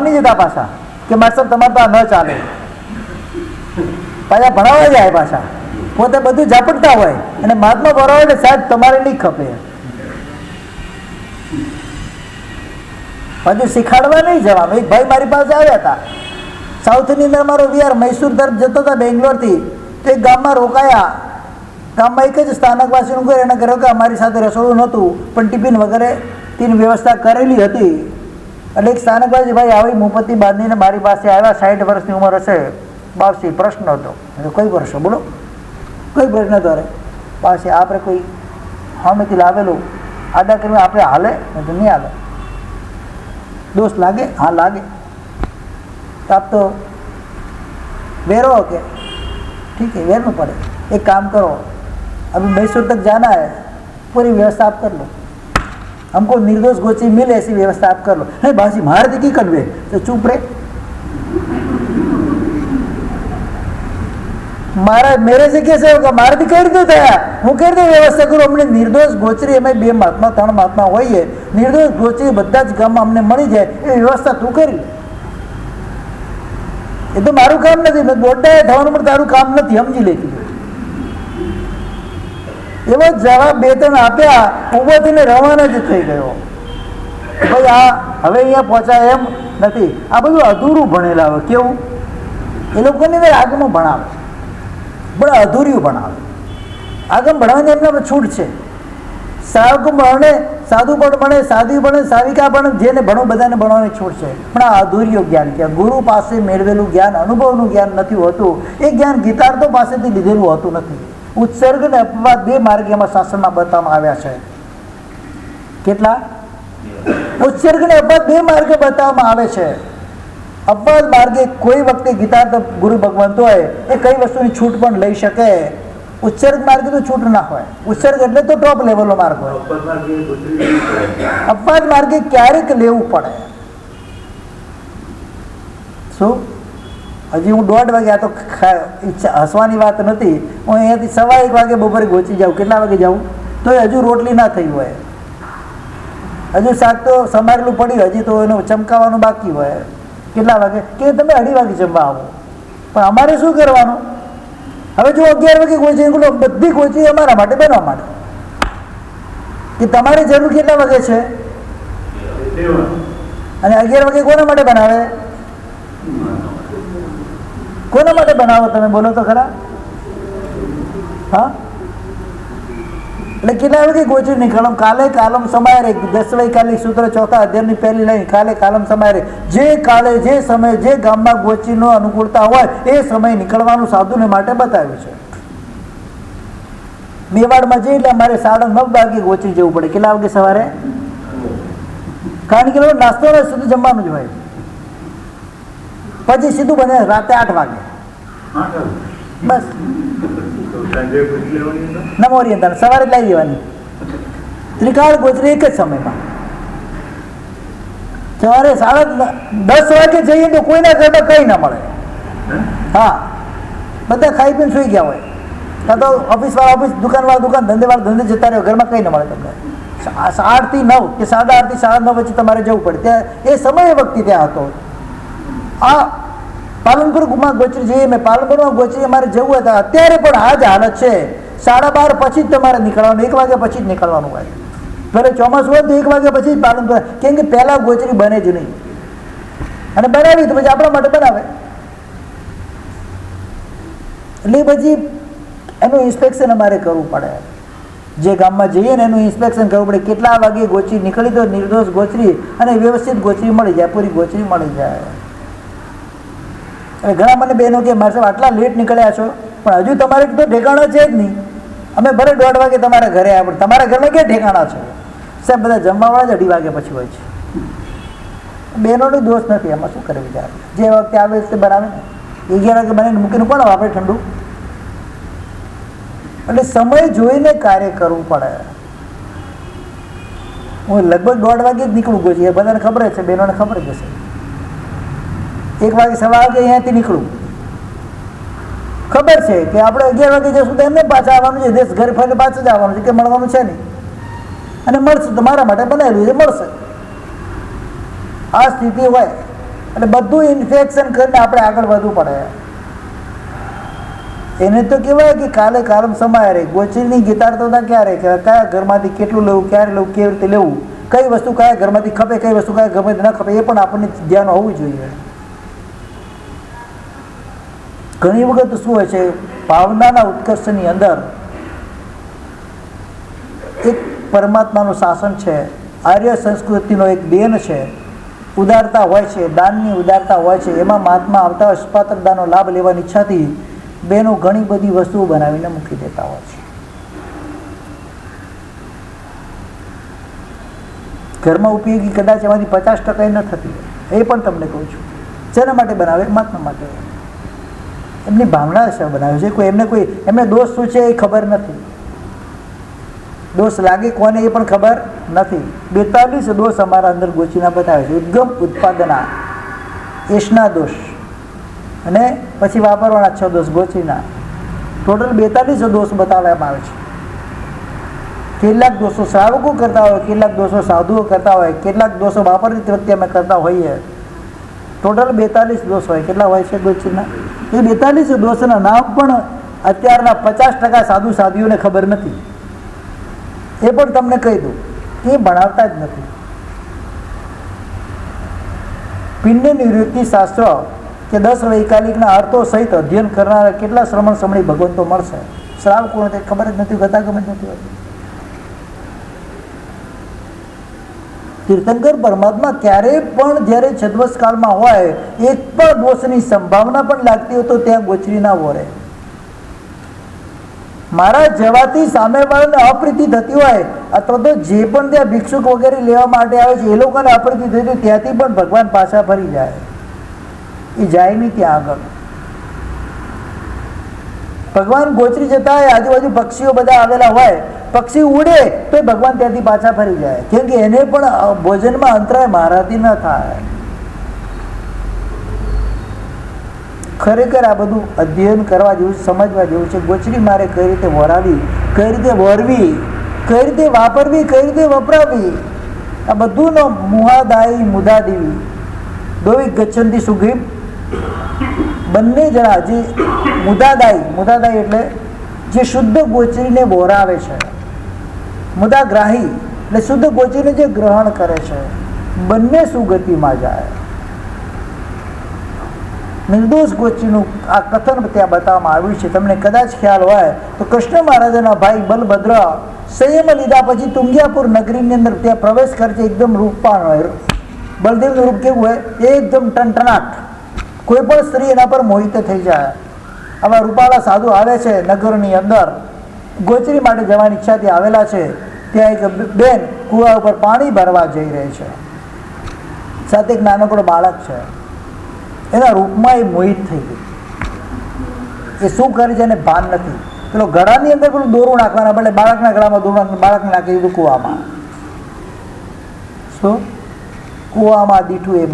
નહીં જતા પાછા કે માસ્ટર તમારે તો આ ન ચાલે, પાછા ભણાવવા જાય, પાછા પોતે બધું ઝાપટતા હોય અને મહાત્મા ભણાવે એટલે સાહેબ તમારે નહીં ખપે, હજુ શીખાડવા નહીં જવાનું. એક ભાઈ મારી પાસે આવ્યા હતા, સાઉથની અંદર અમારો વિહાર મૈસૂર તરફ જતો હતા બેંગ્લોરથી, તો એક ગામમાં રોકાયા. ગામમાં એક જ સ્થાનકવાસીનું ઘર, એના ઘરે કે અમારી સાથે રસોડું નહોતું પણ ટિફિન વગેરે તેની વ્યવસ્થા કરેલી હતી. એટલે એક સ્થાનકવાસી ભાઈ આવી મુપત્તિ બાંધીને મારી પાસે આવ્યા. 60 વર્ષની ઉંમર હશે. બાપસી પ્રશ્ન હતો. કઈ વર્ષો બોલો, કઈ પ્રશ્ન હતો? અરે બાપસી આપણે કોઈ સામેથી લાવેલું આડા કરીને આપણે હાલે તો નહીં હાલે, દોસ્ત લાગે? हाँ लागे. तो आप तो वेरो हो के ठीक है, वेरना पड़े. एक काम करो, अभी मैसूर तक जाना है, पूरी व्यवस्था आप कर लो, हमको निर्दोष गोची मिले ऐसी व्यवस्था आप कर लो. नहीं बासी मार दी कन्वे तो चुप रहे. मारा मेरे से कैसे होगा? मार दी कर दो था, હું કરી દે વ્યવસ્થા કરું. અમને નિર્દોષ ગોચરી, અમે 2 મહાત્મા 3 મહાત્મા હોઈએ, નિર્દોષ ગોચરી બધા જ ગામમાં અમને મળી જાય એ વ્યવસ્થા તું કરી. એ તો મારું કામ નથી, બોટા થવાનું પણ તારું કામ નથી, સમજી લેતી. એવો જવાબ 2-3 આપ્યા, ઊભો થઈને રવાના જ થઈ ગયો. ભાઈ આ હવે અહીંયા પહોંચાય એમ નથી. આ બધું અધૂરું ભણેલા હોય. કેવું? એ લોકોને આગમાં ભણાવે પણ અધૂર્યું ભણાવે. આગમ ભણવાની એમને છૂટ છે. સાવક ભણે, સાધુ પણ ભણે, સાધી ભણે, સાવિકા ભણે, જેને ભણો બધાને ભણવાની છૂટ છે. પણ આ અધૂર્યું જ્ઞાન કે ગુરુ પાસે મેળવેલું જ્ઞાન, અનુભવનું જ્ઞાન નથી હોતું. એ જ્ઞાન ગીતાર્થો પાસેથી લીધેલું હોતું નથી. ઉત્સર્ગ ને અપવાદ 2 માર્ગ એમાં શાસ્ત્રમાં બતાવવામાં આવ્યા છે. કેટલા? ઉત્સર્ગ ને અપવાદ 2 માર્ગે બતાવવામાં આવે છે. અપવાદ માર્ગે કોઈ વખતે ગીતાર્થ ગુરુ ભગવંત હોય એ કઈ વસ્તુની છૂટ પણ લઈ શકે. ઉત્સર્ગ માર્ગે તો છૂટ ના હોય. ઉત્સર્ગ એટલે તો ટોપ લેવલનો માર્ગ હોય. અપવાદ માર્ગે ક્યારેક લેવું પડે. શું? હજી હું 1:30 વાગે, આ તો હસવાની વાત નથી, હું અહીંયાથી 1:15 વાગે બપોરે પહોંચી જાઉં. કેટલા વાગે જાઉં? તો હજુ રોટલી ના થઈ હોય, હજુ શાક તો સમારેલું પડ્યું, હજી તો એનું ચમકાવવાનું બાકી હોય. કેટલા વાગે? કે તમે 2:30 વાગે જમવા આવો. પણ અમારે શું કરવાનું? હવે જો 11 વાગે ગોચરી, બધી ગોચરી અમારા માટે બનવા માટે, કે તમારી જરૂર કેટલા વાગે છે અને 11 વાગે કોના માટે બનાવે? કોના માટે બનાવો તમે બોલો તો ખરા? હા, એટલે કેટલા વાગે ગોચરી નીકળો? કાલે કાલમ સમારે 10 વૈકાલિક સૂત્ર 4થા અધ્યાયની પહેલી લાઈન, કાલે કાલમ સમારે. જે કાલે, જે સમય, જે ગામમાં ગોચરીનો અનુકૂળતા હોય એ સમય નીકળવાનું સાધુને માટે બતાવ્યું છે. મેવાડમાં જઈ એટલે અમારે 9:30 વાગે ગોચરી જવું પડે. કેટલા વાગે? સવારે. કારણ કે નાસ્તો સીધું જમવાનું જ હોય, પછી સીધું બને રાતે 8 વાગે બસ. નમોરી અંદર સવારે લઈ દેવાની. ત્રિકાળ ગોચરી એક જ સમયમાં. સવારે 10:30 વાગે જઈએ તો કોઈના ઘરમાં કંઈ ના મળે. હા, બધા ખાઈ પીને સુઈ ગયા હોય, કાં તો ઓફિસવાળા ઓફિસ, દુકાનવાળા દુકાન, ધંધેવાળા ધંધે જતા રહ્યો, ઘરમાં કંઈ ના મળે તમને. 8 થી 9 કે 8:30 થી 9:30 વચ્ચે તમારે જવું પડે. ત્યાં એ સમય વખતે ત્યાં હતો. આ પાલનપુરમાં ગોચરી જઈએ, મેં પાલનપુરમાં ગોચરી અમારે જવું હતા, અત્યારે પણ આ જ હાલત છે. 12:30 પછી જ તમારે નીકળવાનું, 1 વાગ્યા પછી જ નીકળવાનું હોય. ભલે ચોમાસું હોય તો 1 વાગ્યા પછી જ પાલનપુર, કેમ કે પહેલાં ગોચરી બને જ નહીં. અને બનાવી તો પછી આપણા માટે બનાવે. એટલે પછી એનું ઇન્સ્પેક્શન અમારે કરવું પડે. જે ગામમાં જઈએ ને એનું ઇન્સ્પેક્શન કરવું પડે. કેટલા વાગે ગોચરી નીકળી તો નિર્દોષ ગોચરી અને વ્યવસ્થિત ગોચરી મળી જાય, પૂરી ગોચરી મળી જાય. ઘણા મને બહેનો કે મારે સાહેબ આટલા લેટ નીકળ્યા છો, પણ હજુ તમારે તો ઠેકાણા છે જ નહીં. અમે ભલે 1:30 વાગે તમારા ઘરે આવ્યા, પણ તમારા ઘરમાં ક્યાં ઠેકાણા છે? સાહેબ બધા જમવાવાળા જ 2:30 વાગ્યા પછી હોય છે. બહેનોનો દોષ નથી, એમાં શું કરે વિચાર. જે વખતે આવે તે બનાવે ને. 11 વાગે બનાવીને મૂકીને કોણ વાપરે ઠંડુ? એટલે સમય જોઈને કાર્ય કરવું પડે. હું લગભગ 1:30 વાગે જ નીકળું ગયો છું, એ બધાને ખબર જ છે, બહેનોને ખબર જ હશે. 1 વાગે સવા વાગે અહીંયાથી નીકળું. ખબર છે કે આપણે 11 વાગે જશું તો એમને પાછા આવવાનું છે, દેશ ઘરે ફરીને પાછું જ આવવાનું છે, કે મળવાનું છે નહીં. અને મળશે તો મારા માટે બનાવેલું છે, મળશે. આ સ્થિતિ હોય એટલે બધું ઇન્ફેક્શન કરીને આપણે આગળ વધવું પડે. એને તો કહેવાય કે કાલે કારમ સમાય રહે. ગોચરીની ગીતાર્થતા ક્યારે કે કયા ઘરમાંથી કેટલું લેવું, ક્યારે લેવું, કેવી રીતે લેવું, કઈ વસ્તુ કયા ઘરમાંથી ખપે, કઈ વસ્તુ કયા ઘરમાંથી ન ખપે, એ પણ આપણને ધ્યાન હોવું જોઈએ. ઘણી વખત શું હોય છે, ભાવનાના ઉત્કર્ષની અંદર એક પરમાત્માનું શાસન છે, આર્ય સંસ્કૃતિનો એક દેન છે, ઉદારતા હોય છે, દાનની ઉદારતા હોય છે. એમાં મહાત્મા આવતા અસ્પાત્ર દાનનો લાભ લેવાની ઈચ્છાથી બહેનો ઘણી બધી વસ્તુઓ બનાવીને મૂકી દેતા હોય છે. ઘરમાં ઉપયોગી કદાચ એમાંથી 50% ન થતી હોય, એ પણ તમને કહું છું. શેના માટે બનાવે? મહાત્મા માટે. એમની ભાવના છે બનાવે છે. એમને દોષ શું છે એ ખબર નથી, દોષ લાગે કોને એ પણ ખબર નથી. 42 દોષ અમારા અંદર ગોચીના બતાવે છે. ઉદ્ગમ, ઉત્પાદના, એશના દોષ અને પછી વાપરવાના 6 દોષ ગોચીના. ટોટલ 42 દોષ બતાવવામાં આવે છે. કેટલાક દોષો શ્રાવકો કરતા હોય, કેટલાક દોષો સાધુઓ કરતા હોય, કેટલાક દોષો વાપરતી વખતે અમે કરતા હોઈએ. ટોટલ 42 દોષ હોય. કેટલા હોય છે ગોચીના? એ 42 દોષના નામ પણ અત્યારના 50% સાધુ સાધ્વીઓને ખબર નથી. એ પણ તમને કહી દઉં, એ ભણાવતા જ નથી. પિંડ નિવૃત્તિ શાસ્ત્ર કે 10 વૈકાલિકના અર્થો સહિત અધ્યયન કરનારા કેટલા શ્રમણ શ્રમણી ભગવંતો મળશે? શ્રાવકોને તે ખબર જ નથી, ગતાગમ જ નથી હોતી. તીર્થંકર પરમાત્મા ક્યારેય પણ જ્યારે છદ્વસ કાળમાં હોય, એક પણ દોષની સંભાવના પણ લાગતી હોય તો ત્યાં ગોચરી ના વોરે. મારા જવાથી સામેવાળાને અપ્રીતિ થતી હોય, અથવા તો જે પણ ત્યાં ભિક્ષુક વગેરે લેવા માટે આવે છે એ લોકોને અપ્રીતિ થતી હોય, ત્યાંથી પણ ભગવાન પાછા ફરી જાય. એ જાય નહીં ત્યાં આગળ. ભગવાન ગોચરી જતા હોય, આજુબાજુ પક્ષીઓ બધા આવેલા હોય, પક્ષી ઉડે તો ભગવાન ત્યાંથી પાછા ફરી જાય, કેમ કે એને પણ ભોજનમાં અંતરાય મારાથી ન થાય. ખરેખર આ બધું અધ્યયન કરવા જેવું, સમજવા જેવું છે. ગોચરી મારે કઈ રીતે વરાવી, કઈ રીતે વરવી, કઈ રીતે વાપરવી, કઈ રીતે વપરાવી, આ બધુંનો મુહાદાયી મુદાદેવી દોવિક ગચ્છંતી સુખીમ. બંને જણા જે મુદાદાયી એટલે જે શુદ્ધ ગોચરીને વોરાવે છે, મુદાગ્રાહી એટલે શુદ્ધ ગોચરીને જે ગ્રહણ કરે છે, બંને સુગતિમાં જાય. નિર્દોષ ગોચરીનું આ કથન ત્યાં બતાવવામાં આવ્યું છે. તમને કદાચ ખ્યાલ હોય તો કૃષ્ણ મહારાજના ભાઈ બલભદ્ર સંયમ લીધા પછી તુંગિયાપુર નગરીની અંદર ત્યાં પ્રવેશ કરે છે. એકદમ રૂપવાન હોય. બલદેવનું રૂપ કેવું હોય? એકદમ ટનટનાટ. કોઈ પણ સ્ત્રી એના પર મોહિત થઈ જાય. આવા રૂપાળા સાધુ આવે છે નગરની અંદર, ગોચરી માટે જવાની ઈચ્છાથી આવેલા છે. ત્યાં એક બેન કુવા ઉપર પાણી ભરવા જઈ રહી છે, સાથે એક નાનકડો બાળક છે. એના રૂપમાં એ મોહિત થઈ ગઈ. એ શું કરે છે એને ભાન નથી. પેલો ગળાની અંદર પેલું દોરું નાખવાના બદલે બાળકના ગળામાં દોરું, બાળકને નાખી દીધું કુવામાં. શું? કુવામાં દીઠું એ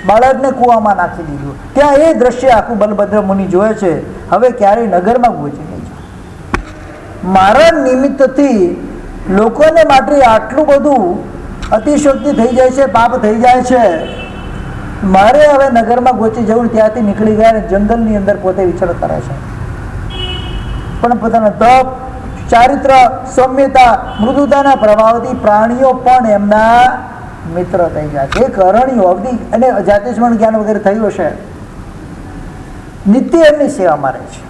બાળકને કુવામાં નાખી દીધું. ત્યાં એ દ્રશ્ય આખું બલભદ્ર મુનિ જોયે છે. હવે ક્યારેય નગરમાં ગોચરી નહીં જાય. મારા નિમિત્તથી લોકોને માટે આટલું બધું અતિશયોક્તિ થઈ જાય છે, પાપ થઈ જાય છે. મારે હવે નગરમાં ગોચરી જવું. ત્યાંથી નીકળી ગયા જંગલની અંદર પોતે વિચરણ કરે છે. પણ પોતાના તપ, ચારિત્ર, સૌમ્યતા, મૃદુતાના પ્રભાવથી પ્રાણીઓ પણ એમના મિત્ર થઈ જાય છે. એક અરણ્યો અવધિ અને જાતે સ્મરણ જ્ઞાન વગેરે થયું હશે, નિત્ય એમની સેવામાં રહે છે.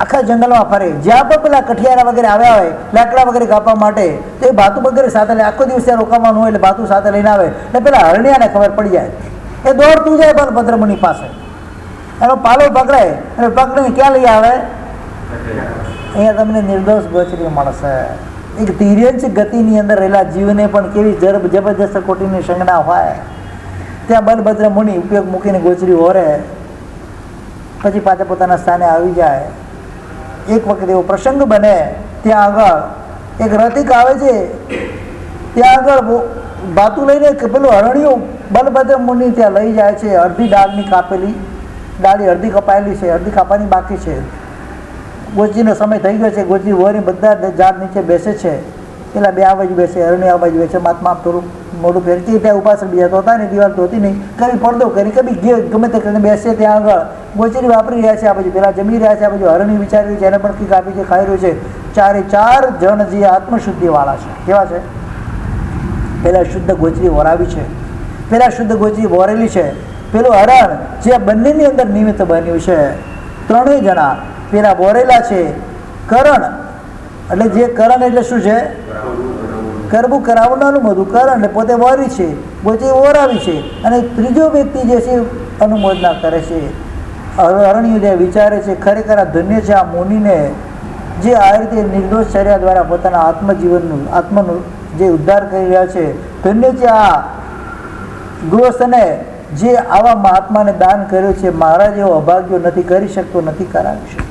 આખા જંગલમાં ફરે. જ્યાં પણ પેલા કઠિયારા વગેરે આવ્યા હોય લાકડા વગેરે કાપવા માટે, તો એ ભાતું વગેરે સાથે લે. આખો દિવસ ત્યાં રોકાવાનું હોય એટલે ભાતું સાથે લઈને આવે. એટલે પેલા હરણિયાને ખબર પડી જાય, એ દોડતું જાય બલભદ્ર મુનિ પાસે. એનો પાલો પકડાય અને પકડીને ક્યાં લઈ આવે? અહીંયા તમને નિર્દોષ ગોચરી મળશે. એક તિર્યંચ ગતિની અંદર રહેલા જીવને પણ કેવી જબરજસ્ત કોટીની સંજ્ઞા હોય. ત્યાં બલભદ્ર મુનિ ઉપયોગ મૂકીને ગોચરી ઓરે, પછી પાછા પોતાના સ્થાને આવી જાય. એક વખત એવો પ્રસંગ બને, ત્યાં આગળ એક રતિક આવે છે. ત્યાં આગળ ભાતું લઈને પેલું હરણિયું બલભદ્ર મુનિ ત્યાં લઈ જાય છે. અડધી ડાળની કાપેલી ડાળી અડધી કપાયેલી છે, અડધી કાપવાની બાકી છે. ગોચરીનો સમય થઈ ગયો છે. ગોચરી વોરી બધા ઝાડ નીચે બેસે છે. પેલા બે આ બાજુ બેસે, અરણ્ય આ બાજુ બેસે, મહાત્મા આમ થોડું મોઢું ફેરતી ત્યાં ઉપાસક બીજા તો હતા ને, દિવાલ તો હતી નહીં, કभी પડદો કરી, કभी ગમે તે કરીને બેસે ત્યાં આગળ ગોચરી વાપરી રહ્યા છે, આ બાજુ પેલા જમી રહ્યા છે, આ બાજુ હરણી વિચારી રહ્યું છે, એને પણ કંઈક આપી છે, ખાઈ રહ્યું છે. ચારે ચાર જણ જે આત્મશુદ્ધિવાળા છે, કેવા છે? પેલા શુદ્ધ ગોચરી વરાવી છે, પેલા શુદ્ધ ગોચરી વરેલી છે, પેલું હરણ જે બંનેની અંદર નિમિત્ત બન્યું છે. ત્રણેય જણા પેલા વરેલા છે, કરણ એટલે જે કરણ એટલે શું છે? કરવું કરાવનારું બધું કરણ એટલે પોતે વરી છે, ગોચરી ઓરાવી છે. અને ત્રીજો વ્યક્તિ જે છે અનુમોદના કરે છે, હરણ્યું જે વિચારે છે, ખરેખર આ ધન્ય છે આ મુનિને જે આ રીતે નિર્દોષ ચર્યા દ્વારા પોતાના આત્મનું જે ઉદ્ધાર કરી રહ્યા છે. ધન્ય છે આ ગૃહસ્થને જે આવા મહાત્માને દાન કર્યું છે. મારા જેવો અભાગ્યો નથી કરી શકતો, નથી કરાવી શકતો.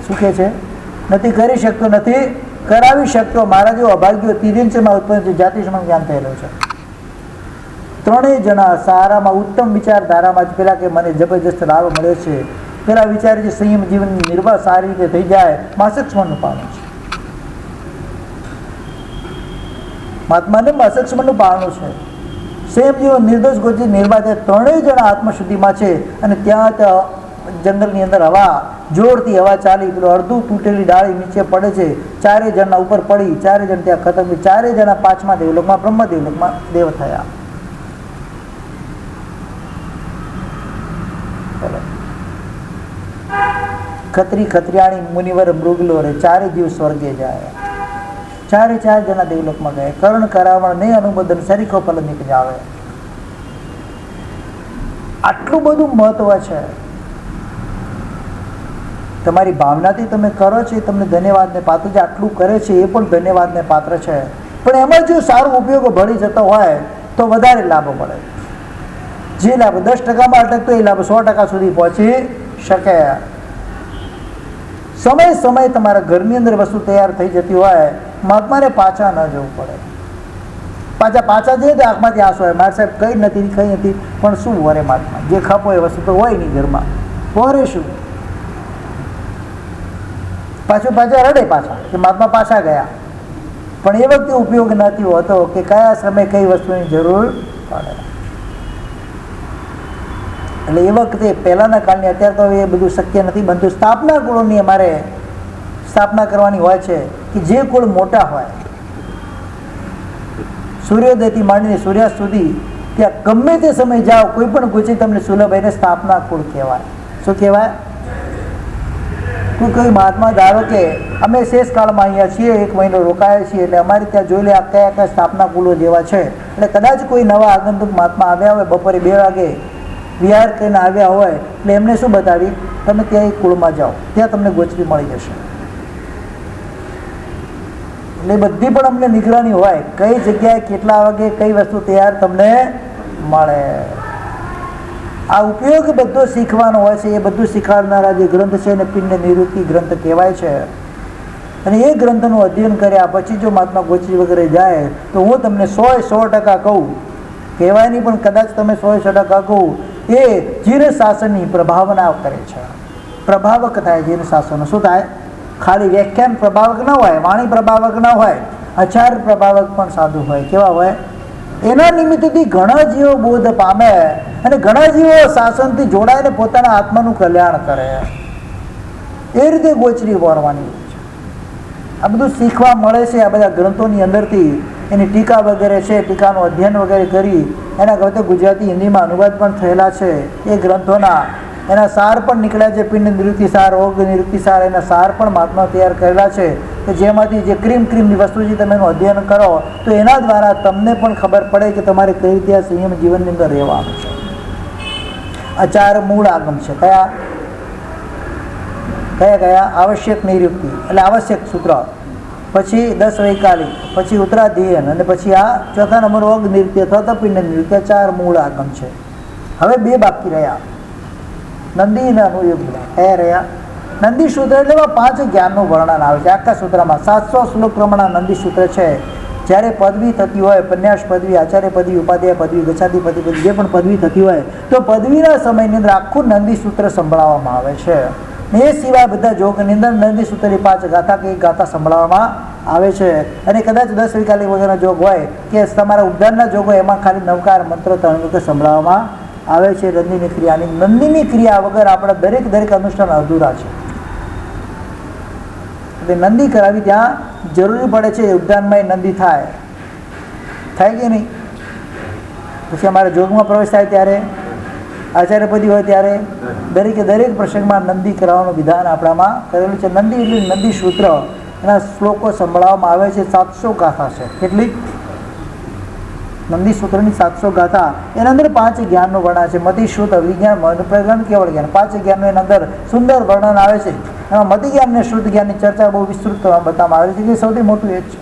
શું કહે છે? નથી કરી શકતો, નથી કરાવી શકતો. મારા જેવો અભાગ્યો તિર્યંચમાં ઉત્પન્ન છે, જાતિસમાં જ્ઞાન થયેલું છે. ત્રણેય જણા સારામાં ઉત્તમ વિચારધારામાં જ પેલા કે મને જબરજસ્ત લાભ મળ્યો છે, પેલા વિચારે છે સંયમ જીવનની નિર્વાહ સારી રીતે થઈ જાય, માસક્ષમણનું પાલન છે. મહાત્માને માસક્ષમણનું પાલન છે. સંયમ જીવન નિર્દોષ ગોચરી નિર્વાહ છે. ત્રણેય જણા આત્મશુદ્ધિમાં છે. અને ત્યાં જંગલની અંદર હવા જોરથી હવા ચાલી, પેલું અડધું તૂટેલી ડાળી નીચે પડે છે, ચારે જણના ઉપર પડી, ચારે જણ ત્યાં ખતમ થઈ. ચારે જણા પાંચમા દેવલોકમાં બ્રહ્મ દેવલોકમાં દેવ થયા. ખત્રી ખત્રિયાણી મુનિવર મૃગલો રે, ચારે જીવ સ્વર્ગે જાય. ચારે ચાર જણા દેવલોકમાં ગયા. કરણ કરાવણ નહીં અનુમોદન સરીખો ફલ નીકળાવે. આટલું બધું મહત્વ છે. તમારી ભાવનાથી તમે કરો છો એ તમને ધન્યવાદને પાત્ર છે. આટલું કરે છે એ પણ ધન્યવાદને પાત્ર છે. પણ એમાં જો સારો ઉપયોગ ભળી જતો હોય તો વધારે લાભ મળે. જે લાભ 10%માં અટકતો એ લાભ 100% સુધી પહોંચી શકે. સમય તમારા ઘરની અંદર વસ્તુ તૈયાર થઈ જતી હોય, મહાત્માને પાછા ન જવું પડે. પાછા જઈએ તો આંખમાંથી આંસુ હોય, મારા સાહેબ કઈ નથી, પણ શું વરે મહાત્મા? જે ખપો એ વસ્તુ તો હોય નહીં ઘરમાં, વરે શું? પાછા રડે કે મહાત્મા પાછા ગયા. પણ એ વખતે ઉપયોગ નથી હોતો કે કયા સમયે કઈ વસ્તુની જરૂર પડે. એટલે એ વખતે પહેલાંના કાળની, અત્યારે તો એ બધું શક્ય નથી બનતું. સ્થાપના કુળોની અમારે સ્થાપના કરવાની હોય છે કે જે કુળ મોટા હોય, સૂર્યોદયથી માંડીને સૂર્યાસ્ત સુધી ત્યાં ગમે તે સમય જાઓ, કોઈ પણ ગુચી તમને સુલભ એને સ્થાપના કુળ કહેવાય. શું કહેવાય? કોઈ મહાત્મા ધારો કે અમે શેષ કાળમાં અહીંયા છીએ, 1 મહિનો રોકાયા છીએ, એટલે અમારે ત્યાં જોઈ લે આ કયા સ્થાપના કુળો જેવા છે. એટલે કદાચ કોઈ નવા આગંતુક મહાત્મા આવ્યા હોય, બપોરે 2 વાગે વિહાર કરીને આવ્યા હોય, એટલે એમને શું બતાવી, તમે ત્યાં એક કુળમાં જાઓ, ત્યાં તમને ગોચરી મળી જશે. એટલે બધી પણ અમને નિગરાની હોય, કઈ જગ્યાએ કેટલા વાગે કઈ વસ્તુ તૈયાર તમને મળે. આ ઉપયોગ બધો શીખવાનો હોય છે. એ બધું શીખવાડનારા જે ગ્રંથ છે એને પિંડ નિવૃત્તિ ગ્રંથ કહેવાય છે. અને એ ગ્રંથનું અધ્યયન કર્યા પછી જો મહાત્મા ગોચરી વગેરે જાય તો હું તમને 100% કહું, કહેવાય નહીં પણ કદાચ તમે 100% કહું, એ જીર શાસનની પ્રભાવના કરે છે. પ્રભાવક થાય જીર શાસનો. શું થાય? ખાલી વ્યાખ્યાન પ્રભાવક ન હોય, વાણી પ્રભાવક ન હોય, આચાર પ્રભાવક પણ સાધુ હોય. કેવા હોય? એના નિમિત્તથી ઘણા જીવો બોધ પામે અને ઘણા જીવો શાસનથી જોડાઈને પોતાના આત્માનું કલ્યાણ કરે. એ રીતે ગોચરી વરવાની છે. આ બધું શીખવા મળે છે આ બધા ગ્રંથોની અંદરથી. એની ટીકા વગેરે છે, ટીકાનું અધ્યયન વગેરે કરી એના કરતા ગુજરાતી હિન્દીમાં અનુવાદ પણ થયેલા છે એ ગ્રંથોના. એના સાર પણ નીકળ્યા છે. પિંડ નિવૃત્તિ સાર, ઓગ નિવૃત્તિ સાર, એના સાર પણ મહાત્મા તૈયાર કરેલા છે કે જેમાંથી જે ક્રીમની વસ્તુ છે તમે એનું અધ્યયન કરો તો એના દ્વારા તમને પણ ખબર પડે કે તમારે કઈ રીતે આ સંયમ જીવનની અંદર રહેવાનું છે. આ 4 મૂળ આગમ છે. કયા? આવશ્યક નિવૃત્તિ એટલે આવશ્યક સૂત્ર, પછી 10 વૈકાલિક, પછી ઉત્તરાધ્યયન, અને પછી આ ચોથા નંબર ઓગ નિવૃત્તિ અથવા તો પિંડ નિવૃત્તિ. 4 મૂળ આગમ છે. હવે 2 બાકી રહ્યા, નંદી અને અનુયોગ. કયા રહ્યા? નંદી સૂત્ર એટલે 5 જ્ઞાનનું વર્ણન આવે છે આખા સૂત્રમાં. 700 શ્લોક પ્રમાણે નંદી સૂત્ર છે. જ્યારે પદવી થતી હોય, પન્યાસ પદવી, આચાર્ય પદવી, ઉપાધ્યાય પદવી, ગચ્છાધિપતિ પદવી, જે પણ પદવી થતી હોય તો પદવીના સમયની અંદર આખું નંદી સૂત્ર સંભળાવવામાં આવે છે. એ સિવાય બધા જોગની અંદર નંદી સૂત્રની 5 ગાથા કે 1 ગાથા સંભળાવવામાં આવે છે. અને કદાચ 10 વિકાલી વગરના જોગ હોય કે તમારા ઉદ્ધારના જોગ હોય એમાં ખાલી નવકાર મંત્રો 3 વખત સંભળાવવામાં આવે છે નંદીની ક્રિયાની. નંદીની ક્રિયા વગર આપણા દરેક અનુષ્ઠાન અધૂરા છે. એટલે નંદી કરાવી ત્યાં જરૂરી પડે છે. ઉદ્યાનમાં નંદી થાય કે નહીં? પછી અમારે જોગમાં પ્રવેશ થાય ત્યારે, આચાર્યપદી હોય ત્યારે દરેક પ્રસંગમાં નંદી કરાવવાનું વિધાન આપણામાં કરેલું છે. નંદી એટલે નંદી સૂત્ર, એના શ્લોકો સંભળાવવામાં આવે છે. 700 ગાથા છે. કેટલી? નંદી સૂત્રની 700 ગાથા. એના અંદર 5 જ્ઞાનનું વર્ણન છે. મતિ, શ્રુત, અભિજ્ઞાન, મનોપ્રજ્ઞાન, કેવળ જ્ઞાન. 5 જ્ઞાનનું એના અંદર સુંદર વર્ણન આવે છે. એમાં મતિ જ્ઞાન અને શ્રુત જ્ઞાનની ચર્ચા બહુ વિસ્તૃત બતાવવામાં આવે છે કે સૌથી મોટું એ જ છે.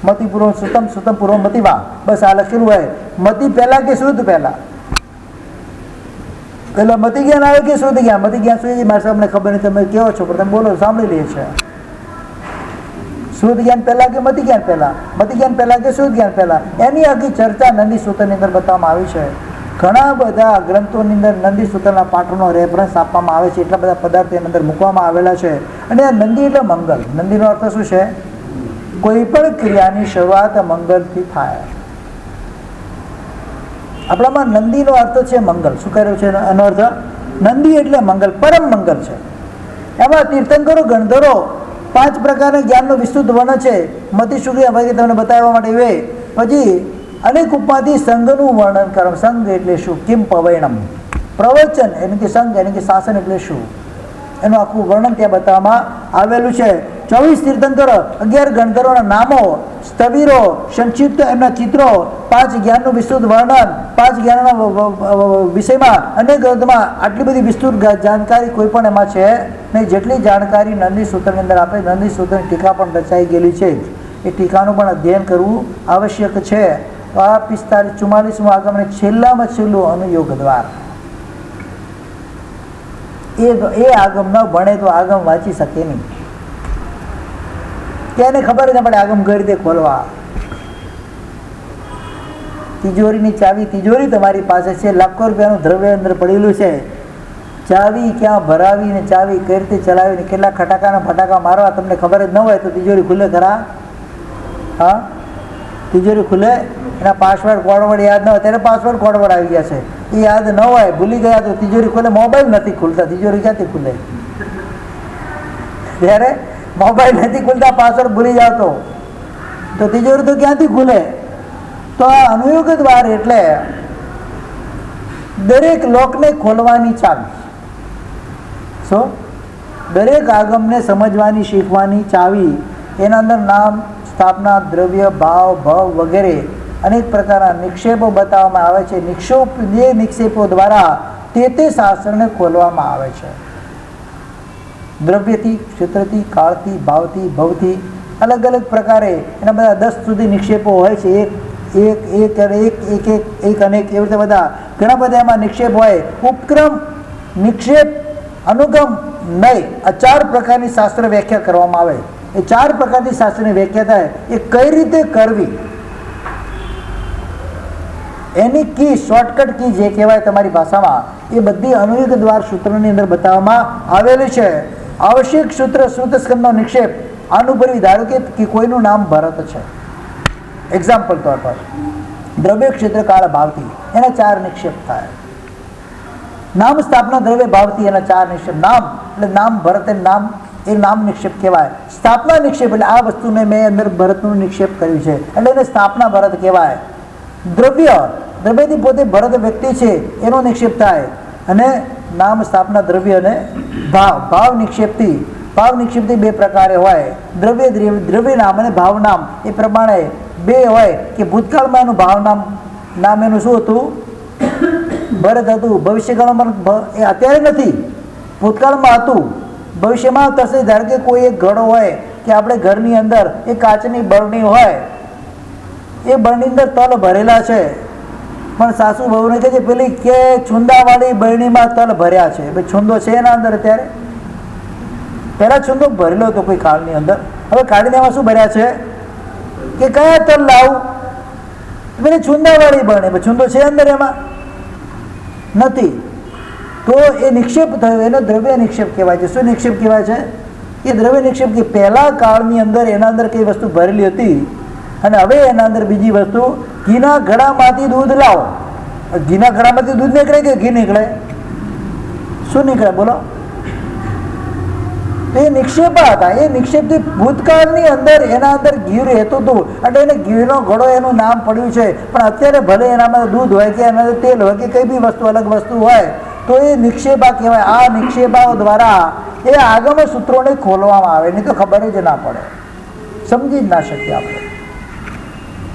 મતિ પૂર્વ શ્રુતમ, શ્રુતમ પૂર્વ મતિવા. બસ આ લખેલું હોય. મતિ પહેલા કે શ્રુત પહેલા? એટલે મતિ જ્ઞાન આવે કે શ્રુત જ્ઞાન? મતિ જ્ઞાન શું? મારે સાહેબને ખબર નહીં, તમે કેવો છો પણ તમે બોલો, સાંભળી લે છે. શ્રુત જ્ઞાન પહેલા કે મતિ જ્ઞાન પહેલા? મતિ જ્ઞાન પહેલા કે શ્રુત જ્ઞાન પહેલા? એની આખી ચર્ચા નંદી સૂત્રની અંદર બતાવવામાં આવી છે. ઘણા બધા ગ્રંથોની અંદર નંદી સૂત્રના પાઠનો રેફરન્સ આપવામાં આવે છે. એટલા બધા પદાર્થો એની અંદર મૂકવામાં આવેલા છે. અને આ નંદી એટલે મંગલ. નંદીનો અર્થ શું છે? કોઈ પણ ક્રિયાની શરૂઆત મંગલથી થાય. આપણામાં નંદીનો અર્થ છે મંગલ. શું કર્યું છે એનો અર્થ? નંદી એટલે મંગલ, પરમ મંગલ છે. એમાં તીર્થંકરો, ગણધરો 5 પ્રકારના જ્ઞાનનું વિસ્તૃત વર્ણન છે. મતિ શુક્રિયા ભાઈ તમને બતાવવા માટે. પછી અનેક ઉપમાથી સંઘનું વર્ણન કરો. સંઘ એટલે શું? કિમ પવૈણમ. પ્રવચન એટલે કે સંઘ એટલે કે શાસન એટલે શું? એનું આખું વર્ણન ત્યાં બતાવવામાં આવેલું છે. 24 તીર્થંકરો, 11 ગણધરોના નામો, સ્થવિરો, સંક્ષિપ્ત એમના ચિત્રો, 5 જ્ઞાનનું વિસ્તૃત વર્ણન, 5 જ્ઞાનના વિષયમાં અનેક ગ્રંથમાં આટલી બધી વિસ્તૃત જાણકારી કોઈ પણ એમાં છે નહીં. જેટલી જાણકારી નંદી સૂત્રની અંદર આપે, નંદી સૂત્રની ટીકા પણ રચાઈ ગયેલી છે. એ ટીકાનું પણ અધ્યયન કરવું આવશ્યક છે. તો આ 44મું આગમ અને છેલ્લામાં છેલ્લું અનુયોગ દ્વાર. એ આગમ ન ભણે તો આગમ વાંચી શકે નહીં. કે એને ખબર જ પડે આગમ કઈ રીતે ખોલવા. તિજોરીની ચાવી, તિજોરી તમારી પાસે છે, લાખો રૂપિયાનું દ્રવ્ય અંદર પડેલું છે. ચાવી ક્યાં ભરાવી ને ચાવી કઈ રીતે ચલાવી ને કેટલા ખટાકાના ફટાકા મારવા તમને ખબર જ ન હોય તો તિજોરી ખુલે ખરા? હા, તિજોરી ખુલે? એના પાસવર્ડ કોડવર્ડ યાદ ન હોય ત્યારે પાસવર્ડ કોડવર્ડ આવી ગયા છે, એ યાદ ન હોય, ભૂલી ગયા તો તિજોરી ખુલે? મોબાઈલ નથી ખુલતા, તિજોરી ક્યાંથી ખુલે? ત્યારે મોબાઈલ નથી ખુલતા, પાસવર્ડ ભૂલી જાવ તો તિજોરી તો ક્યાંથી ખુલે? તો આ અનુયોગ દ્વાર એટલે દરેક લોકને ખોલવાની ચાવી. શું? દરેક આગમને સમજવાની, શીખવાની ચાવી. એના અંદર નામ, સ્થાપના, દ્રવ્ય, ભાવ, ભવ વગેરે અનેક પ્રકારના નિક્ષેપો બતાવવામાં આવે છે. જે નિક્ષેપો દ્વારા તે શાસ્ત્રને ખોલવામાં આવે છે. દ્રવ્યથી, ક્ષેત્રથી, કાળથી, ભાવથી, ભવથી અલગ અલગ પ્રકારે એના બધા 10 સુધી નિક્ષેપો હોય છે. એક અનેક એવી રીતે બધા ઘણા બધા એમાં નિક્ષેપ હોય. ઉપક્રમ, નિક્ષેપ, અનુગમ, નય, આ 4 પ્રકારની શાસ્ત્ર વ્યાખ્યા કરવામાં આવે. એ 4 પ્રકારની શાસ્ત્રની વ્યાખ્યા થાય એ કઈ રીતે કરવી, એની કી, શોર્ટકટ કી જે કહેવાય તમારી ભાષામાં, એ બધી અનુયુગ દ્વાર સૂત્રની અંદર બતાવવામાં આવેલી છે. આવશ્યક સૂત્ર, શ્રુત સ્કંદનો નિક્ષેપ. અનુભવી ધારો કે કોઈનું નામ ભરત છે, એક્ઝામ્પલ તौर પર દ્રવ્ય, ક્ષેત્ર, કાળ, ભાવથી એના 4 નિક્ષેપ થાય. નામ, સ્થાપના, દ્રવ્ય, ભાવથી એના 4 નિક્ષેપ. નામ એટલે નામ ભરત, નામ એ નામ નિક્ષેપ કહેવાય. સ્થાપના નિક્ષેપ એટલે આ વસ્તુને મેં અંદર ભરતનું નિક્ષેપ કર્યું છે એટલે એને સ્થાપના ભરત કહેવાય. દ્રવ્ય, દ્રવ્યથી પોતે ભરત વ્યક્તિ છે એનો નિક્ષેપ થાય. અને નામ, સ્થાપના, દ્રવ્ય અને ભાવ નિક્ષેપથી. ભાવ નિક્ષેપથી 2 પ્રકારે હોય. દ્રવ્ય નામ અને ભાવ નામ. એ પ્રમાણે 2 હોય કે ભૂતકાળમાં એનું ભાવ નામ એનું શું હતું? ભરત હતું. ભવિષ્યકાળમાં એ અત્યારે નથી, ભૂતકાળમાં હતું. ભવિષ્યમાં થશે. ધારો કે કોઈ એક ઘડો હોય કે આપણે ઘરની અંદર એ કાચની બરણી હોય, એ બરણી અંદર તલ ભરેલા છે, પણ સાસુ વહુને કહે છે પેલી કે છુંદાવાળી બરણીમાં તલ ભર્યા છે. ભાઈ છુંદો છે એના અંદર અત્યારે? પહેલાં છુંદો ભરેલો હતો કોઈ કાળની અંદર, હવે કાઢીને એમાં શું ભર્યા છે કે કયા તલ લાવું? પેલી છુંદાવાળી બરણી, છુંદો છે અંદર એમાં? નથી. તો એ નિક્ષેપ થયો, એનો દ્રવ્ય નિક્ષેપ કહેવાય છે. શું નિક્ષેપ કહેવાય છે? એ દ્રવ્ય નિક્ષેપ કે પહેલા કાળની અંદર એના અંદર કઈ વસ્તુ ભરેલી હતી અને હવે એના અંદર બીજી વસ્તુ, ઘીના ઘડામાંથી દૂધ લાવો. ઘીના ઘડામાંથી દૂધ નીકળે કે ઘી નીકળે? શું નીકળે બોલો? તો એ નિક્ષેપ હતા. એ નિક્ષેપથી ભૂતકાળની અંદર એના અંદર ઘી રહેતું હતું એટલે એને ઘીનો ઘડો એનું નામ પડ્યું છે. પણ અત્યારે ભલે એનામાં દૂધ હોય કે એના તેલ હોય કે કઈ બી વસ્તુ અલગ વસ્તુ હોય તો એ નિક્ષેપા કહેવાય. આ નિક્ષેપાઓ દ્વારા એ આગમ સૂત્રોને ખોલવામાં આવે, નહીં તો ખબર જ ના પડે, સમજી જ ના શકીએ આપણે.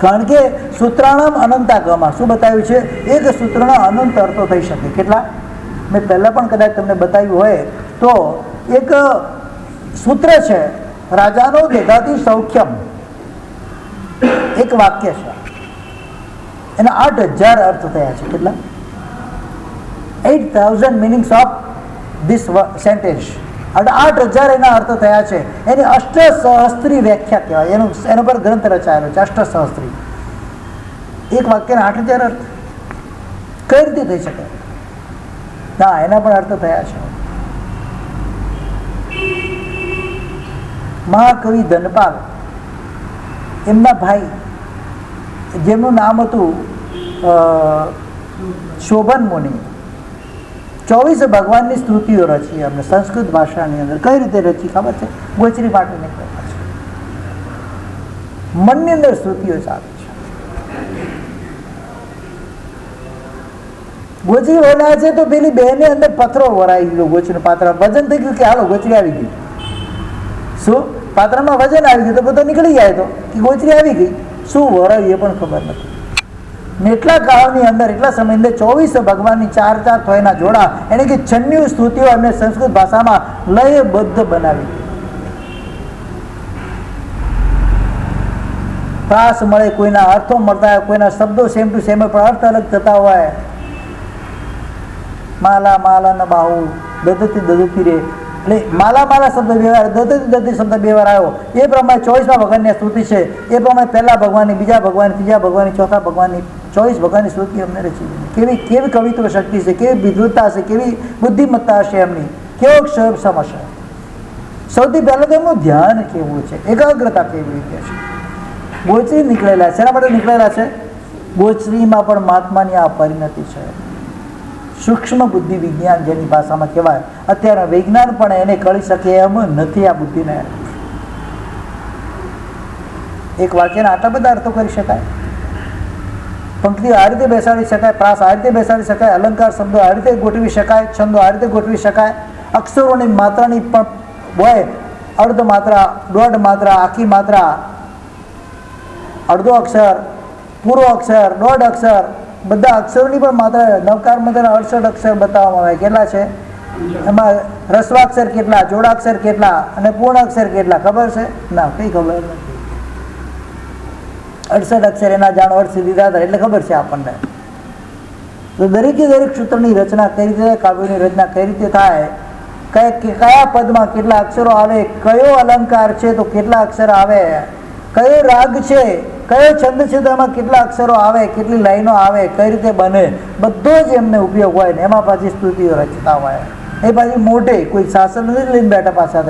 કારણ કે સૂત્રાણામ અનંતાગમાં શું બતાવ્યું છે? એક સૂત્રના અનંત અર્થો થઈ શકે. કેટલા? મેં પહેલાં પણ કદાચ તમને બતાવ્યું હોય તો એક સૂત્ર છે, રાજાનો દેખાતી સૌખ્યમ, એક વાક્ય છે, એના 8000 અર્થ થયા છે. કેટલા? 8000 મિનિંગ્સ ઓફ ધીસ સેન્ટેન્સ. 8000 એના અર્થ થયા છે. એની અષ્ટસહસ્ત્રી વ્યાખ્યા કહેવાય. એનો પર ગ્રંથ રચાયેલો છે, અષ્ટસહસ્ત્રી. એક વાક્યના 8000 અર્થ કઈ રીતે થઈ શકે? ના, એના પણ અર્થ થયા છે. મહાકવિ ધનપાલ, એમના ભાઈ જેમનું નામ હતું શોભન મુનિ, 24 ભગવાનની સ્તુતિઓ રચી અમને સંસ્કૃત ભાષાની અંદર. કઈ રીતે રચી ખબર છે? ગોચરી માટે નીકળેલા છે. મનની અંદર સ્તુતિઓ ચાલે છે. ગોચરી બોલાય છે તો પેલી બેને અંદર પથરો વરાઈ ગયો. ગોચરીનું પાત્ર વજન થઈ ગયું કે હાલો ગોચરી આવી ગઈ. શું પાત્રમાં વજન આવી ગયું તો બધો નીકળી જાય તો કે ગોચરી આવી ગઈ. શું વરાયું એ પણ ખબર નથી. ને એટલા કાળની અંદર, એટલા સમયની અંદર 24 ભગવાનની 4 થોયના જોડા, એને કે 96 સ્તુતિઓ એમને સંસ્કૃત ભાષામાં લયબદ્ધ બનાવી. પ્રાસ મળે, કોઈના અર્થો મળતા હોય, કોઈના શબ્દો સેમ ટુ સેમ પણ અર્થ અલગ થતા હોય. માલા માલા ન બાહુ દદતી દદતી રે, એટલે માલા માલા શબ્દ બે વાર, દદતી દદતી શબ્દ બે વાર આવ્યો. એ પ્રમાણે 24મા ભગવાનની સ્તુતિ છે. એ પ્રમાણે પહેલા ભગવાનની, બીજા ભગવાનની, ત્રીજા ભગવાનની, ચોથા ભગવાનની 24 ભગવાનની સ્તુતિ અમને રચી. કેવી કેવી કવિત્વ શક્તિ છે, કેવી વિદ્વતા હશે, કેવી બુદ્ધિમત્તા હશે એમની, કેવો ક્ષમ હશે. સૌથી પહેલાં તો એમનું ધ્યાન કેવું છે, એકાગ્રતા કેવી રીતે છે. ગોચરી નીકળેલા છે. એના માટે નીકળેલા છે? ગોચરીમાં પણ મહાત્માની આ પરિણતિ છે. સૂક્ષ્મ બુદ્ધિ વિજ્ઞાન જેની ભાષામાં કહેવાય. અત્યારે વિજ્ઞાન પણ એને કરી શકે એમ નથી આ બુદ્ધિને. એક વાક્યના આટલા બધા અર્થો કરી શકાય. પંક્તિઓ આ રીતે બેસાડી શકાય, પ્રાસ આ રીતે બેસાડી શકાય, અલંકાર શબ્દો આ રીતે ગોઠવી શકાય, છંદો આ રીતે ગોઠવી શકાય. અક્ષરોની માત્રાની પણ હોય, અર્ધ માત્રા, દોઢ માત્રા, આખી માત્રા, અડધો અક્ષર, પૂરો અક્ષર, દોઢ અક્ષર, બધા અક્ષરોની પણ માત્રા. નવકાર માત્રા 68 અક્ષર બતાવવામાં આવે. કેટલા છે એમાં? રસ્વાક્ષર કેટલા, જોડાક્ષર કેટલા અને પૂર્ણ અક્ષર કેટલા ખબર છે? ના, કઈ ખબર નથી. 68 અક્ષર એના જાણો અર્થ દીધા હતા એટલે ખબર છે આપણને. તો દરેકે દરેક સૂત્રની રચના કઈ રીતે થાય, કાવ્યોની રચના કઈ રીતે થાય, કયા પદમાં કેટલા અક્ષરો આવે, કયો અલંકાર છે તો કેટલા અક્ષર આવે, કયો રાગ છે, કયો છંદ છે તો એમાં કેટલા અક્ષરો આવે, કેટલી લાઈનો આવે, કઈ રીતે બને, બધો જ એમને ઉપયોગ હોય. ને એમાં પાછી સ્તુતિઓ રચતા હોય. એ પાછી મોટે કોઈ શાસ્ત્ર નથી લઈને બેઠા પાછા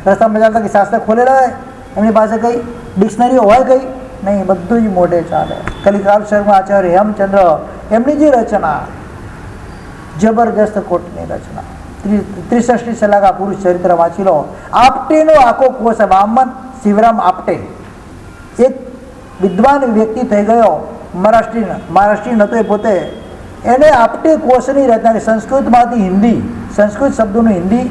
રસ્તામાં ચાલતા કે શાસ્ત્ર ખોલેલા હોય એમની પાસે કઈ ડિક્શનરીઓ હોય કઈ નહીં, બધું જ મોઢે ચાલે. કલિકાલ શર્મા આચાર્ય હેમચંદ્ર એમની જે રચના, જબરજસ્ત કોટની રચના, 63 સલાહા પુરુષ ચરિત્ર વાંચી લો. આપટેનો આખો કોષ, વામન શિવરામ આપટે એક વિદ્વાન વ્યક્તિ થઈ ગયો. મહારાષ્ટ્રીયન હતો એ પોતે. એને આપટે કોષની રચના, સંસ્કૃતમાંથી હિન્દી, સંસ્કૃત શબ્દોનું હિન્દી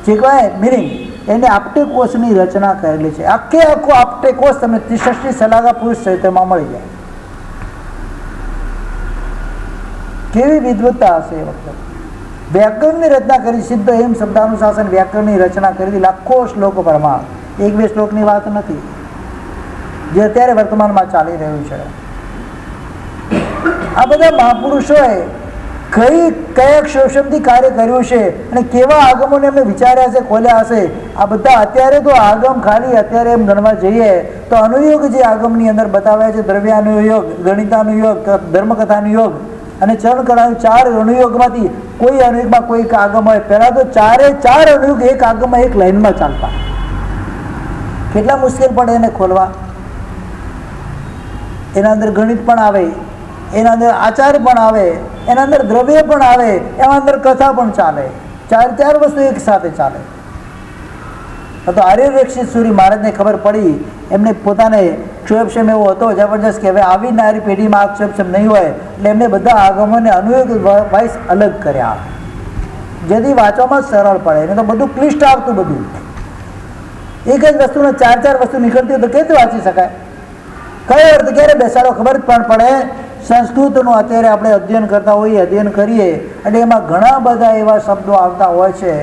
જે કહેવાય મિનિંગ, એને આપટે કોષની રચના કરેલી છે. આખે આખો આપટે કોષ તમને 63 સલાહા પુરુષ ચરિત્રમાં મળી જાય. કેવી વિદ્વત્તા હશે એ વખતે. વ્યાકરણની રચના કરી, સિદ્ધ એમ શબ્દાનુશાસન વ્યાકરણની રચના કરી, લાખો શ્લોકો પ્રમાણ. 1-2 શ્લોકની વાત નથી જે અત્યારે વર્તમાનમાં ચાલી રહ્યું છે. આ બધા મહાપુરુષોએ કયા શોષણથી કાર્ય કર્યું છે અને કેવા આગમોને એમને વિચાર્યા છે, ખોલ્યા હશે. આ બધા અત્યારે તો આગમ ખાલી અત્યારે એમ ગણવા જઈએ તો અનુયોગ જે આગમની અંદર બતાવ્યા છે, દ્રવ્યાનુયોગ, ગણિતાનુયોગ, ધર્મકથાનુયોગ અને ચરણકળાનું 4 અનુયોગમાંથી કોઈ અનુયોગમાં કોઈ આગમ હોય. પહેલાં તો 4 અનુયોગ એક આગમમાં એક લાઈનમાં ચાલતા. કેટલા મુશ્કેલ પડે એને ખોલવા. એના અંદર ગણિત પણ આવે, એના અંદર આચાર પણ આવે, એના અંદર દ્રવ્ય પણ આવે, એના અંદર કથા પણ ચાલે. ચાર વસ્તુ એક સાથે ચાલે. તો આર્યવૃક્ષિત સૂરી મહારાજને ખબર પડી, એમને પોતાને ક્ષોભક્ષેમ એવો હતો જબરજસ્ત કે હવે આવનારી પેઢીમાં આ ક્ષોભક્ષેમ નહીં હોય, એટલે એમને બધા આગમોને અનુયોગ વાઇસ અલગ કર્યા, જેથી વાંચવામાં સરળ પડે. એને તો બધું ક્લિષ્ટ આવતું, બધું એક જ વસ્તુને ચાર વસ્તુ નીકળતી હોય તો કેવી રીતે વાંચી શકાય? કયો અર્થ ક્યારે બેસાડો ખબર જ પણ પડે. સંસ્કૃતનું અત્યારે આપણે અધ્યયન કરતા હોઈએ, અધ્યયન કરીએ, અને એમાં ઘણા બધા એવા શબ્દો આવતા હોય છે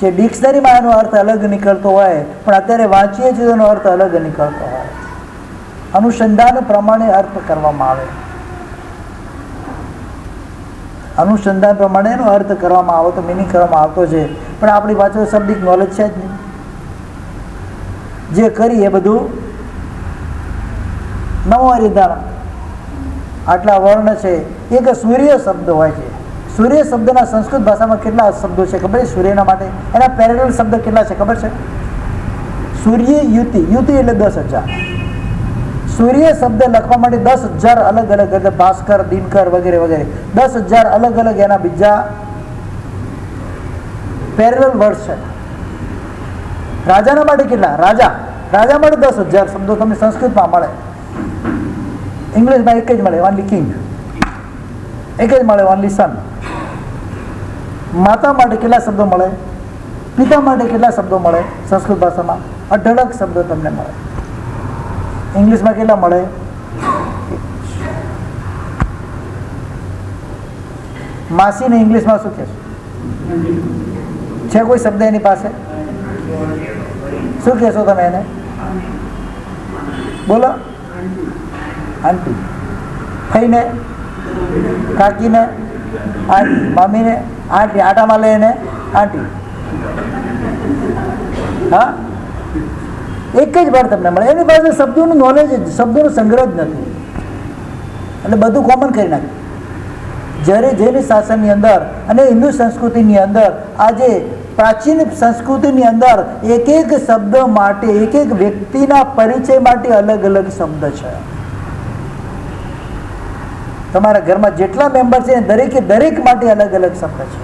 જે ડિક્શનરીમાં એનો અર્થ અલગ નીકળતો હોય, પણ અત્યારે વાંચીએ છીએ એનો અર્થ અલગ નીકળતો હોય. અનુસંધાન પ્રમાણે અર્થ કરવામાં આવે, અનુસંધાન પ્રમાણે એનો અર્થ કરવામાં આવે તો મિનિંગ કરવામાં આવતો છે. પણ આપણી પાસે શબ્દિક નોલેજ છે જ નહીં. જે કરી એ બધું નવો હરિધાન. આટલા વર્ણ છે. એક સૂર્ય શબ્દ હોય છે. સૂર્ય શબ્દના સંસ્કૃત ભાષામાં કેટલા શબ્દો છે ખબર છે? સૂર્યના માટે એના પેરેલલ શબ્દ કેટલા છે ખબર છે? સૂર્ય યુતિ, યુતિ એટલે 10,000. સૂર્ય શબ્દ લખવા માટે 10,000 અલગ અલગ, એટલે ભાસ્કર, દિનકર વગેરે વગેરે 10,000 અલગ અલગ એના બીજા પેરેલલ વર્ડ છે. રાજાના માટે કેટલા? રાજા માટે 10,000 શબ્દો તમને સંસ્કૃતમાં મળે. ઇંગ્લિશમાં એક જ મળે, ઓનલી કિંગ. એક જ મળે, ઓનલી સન. માતા માટે કેટલા શબ્દો મળે? પિતા માટે કેટલા શબ્દો મળે? સંસ્કૃત ભાષામાં 18 શબ્દો તમને મળે. ઇંગ્લિશમાં કેટલા મળે? માસીને ઇંગ્લિશમાં શું કહેશો? છે કોઈ શબ્દ એની પાસે? શું કહેશો તમે એને? બોલો. આંટી. ફઈને, કાકીને આંટી, મમ્મીને આંટી, આટામાં લે એને આંટી. હા, એક જ વાર તમને મળે. એની પાસે શબ્દોનું નોલેજ, શબ્દોનો સંગ્રહ જ નથી, એટલે બધું કોમન કરી નાખ્યું. જ્યારે જૈન શાસનની અંદર અને હિન્દુ સંસ્કૃતિની અંદર, આજે પ્રાચીન સંસ્કૃતિની અંદર એક એક શબ્દ માટે, એક એક વ્યક્તિના પરિચય માટે અલગ અલગ શબ્દ છે. તમારા ઘરમાં જેટલા મેમ્બર છે દરેકે દરેક માટે અલગ અલગ શબ્દ છે.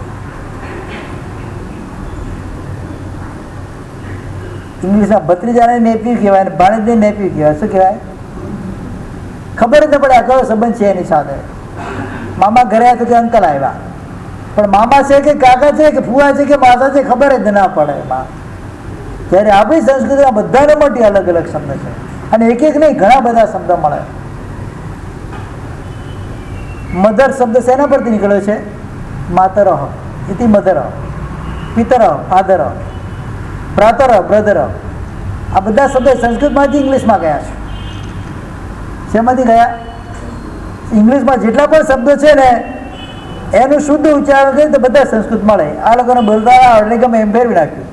ઇંગ્લિશમાં ભત્રીજાને નેપ્યુ કહેવાય, ભાણેજને નેપ્યુ કહેવાય. શું કહેવાય? ખબર જ ન પડે આ કયો સંબંધ છે એની સાથે. મામા ઘરે આવ્યા તો કે અંકલ આવ્યા, પણ મામા છે કે કાકા છે કે ફુવા છે કે માસા છે ખબર જ ના પડે એમાં. ત્યારે આપણી સંસ્કૃતિમાં બધાને માટે અલગ અલગ શબ્દ છે, અને એક એક નહીં ઘણા બધા શબ્દ મળે. મધર શબ્દ શેના પરથી નીકળ્યો છે? માતર, ઇતિ મધર, પિતર ફાધર, ભ્રાતર બ્રધર. આ બધા શબ્દ સંસ્કૃતમાંથી ઇંગ્લિશમાં ગયા છે. શેમાંથી ગયા? ઇંગ્લિશમાં જેટલા પણ શબ્દો છે ને એનું શુદ્ધ ઉચ્ચારણ કરીએ તો બધા સંસ્કૃત મળે. આ લોકોને બોલતા એટલે ગમે એમ ફેરવી નાખ્યું.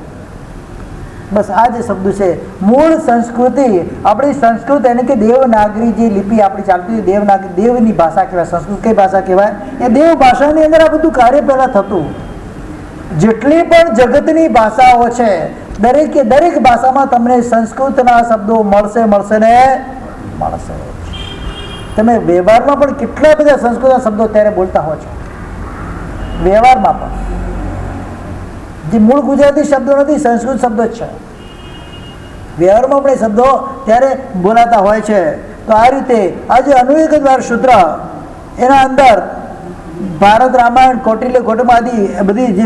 બસ આ જે શબ્દ છે મૂળ સંસ્કૃતિ. આપણી સંસ્કૃત એને કે દેવનાગરી જે લિપિ આપણી ચાલતી હોય, દેવનાગરી દેવની ભાષા કહેવાય. સંસ્કૃત કઈ ભાષા કહેવાય? એ દેવ ભાષાની અંદર આ બધું કાર્ય પહેલાં થતું. જેટલી પણ જગતની ભાષાઓ છે દરેકે દરેક ભાષામાં તમને સંસ્કૃતના શબ્દો મળશે ને મળશે. તમે વ્યવહારમાં પણ કેટલા બધા સંસ્કૃતના શબ્દો ત્યારે બોલતા હો છો. વ્યવહારમાં પણ જે મૂળ ગુજરાતી શબ્દો નથી, સંસ્કૃત શબ્દો જ છે. વ્યવહારમાં પણ એ શબ્દો ત્યારે બોલાતા હોય છે. તો આ રીતે આજે અનુયુગ દ્વાર સૂત્ર એના અંદર ભારત રામાયણ, કૌટિલ્ય કૌટુંબાદી બધી જે